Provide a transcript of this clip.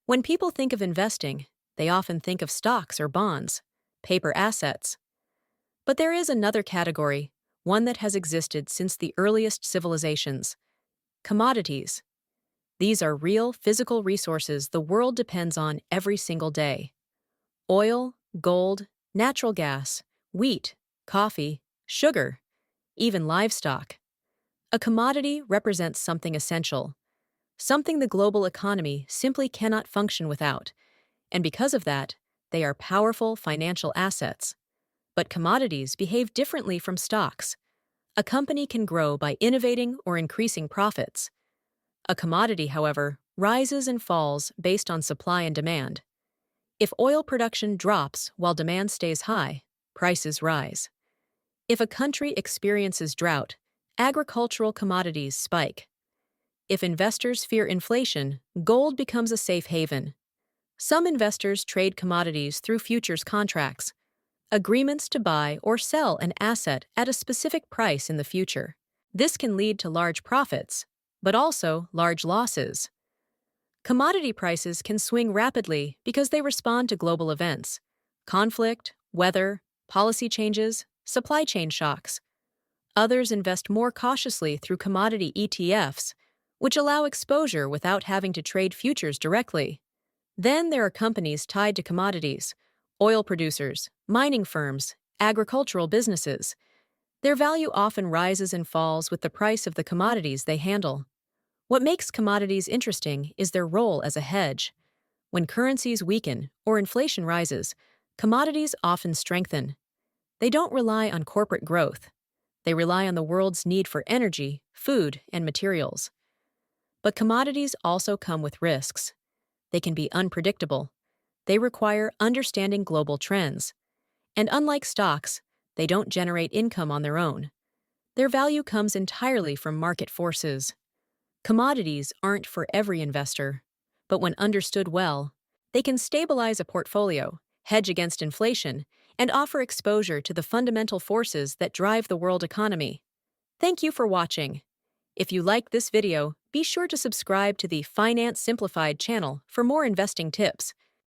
When people think of investing, they often think of stocks or bonds, paper assets. But there is another category, one that has existed since the earliest civilizations: commodities. These are real physical resources the world depends on every single day. Oil, gold, natural gas, wheat, coffee, sugar, even livestock. A commodity represents something essential, something the global economy simply cannot function without, and because of that, they are powerful financial assets. But commodities behave differently from stocks. A company can grow by innovating or increasing profits. A commodity, however, rises and falls based on supply and demand. If oil production drops while demand stays high, prices rise. If a country experiences drought, agricultural commodities spike. If investors fear inflation, gold becomes a safe haven. Some investors trade commodities through futures contracts, agreements to buy or sell an asset at a specific price in the future. This can lead to large profits, but also large losses. Commodity prices can swing rapidly because they respond to global events: conflict, weather, policy changes, supply chain shocks. Others invest more cautiously through commodity ETFs, which allow exposure without having to trade futures directly. Then there are companies tied to commodities: oil producers, mining firms, agricultural businesses. Their value often rises and falls with the price of the commodities they handle. What makes commodities interesting is their role as a hedge. When currencies weaken or inflation rises, commodities often strengthen. They don't rely on corporate growth. They rely on the world's need for energy, food, and materials. But commodities also come with risks. They can be unpredictable. They require understanding global trends. And unlike stocks, they don't generate income on their own. Their value comes entirely from market forces. Commodities aren't for every investor, but when understood well, they can stabilize a portfolio, hedge against inflation, and offer exposure to the fundamental forces that drive the world economy. Thank you for watching. If you liked this video, be sure to subscribe to the Finance Simplified channel for more investing tips.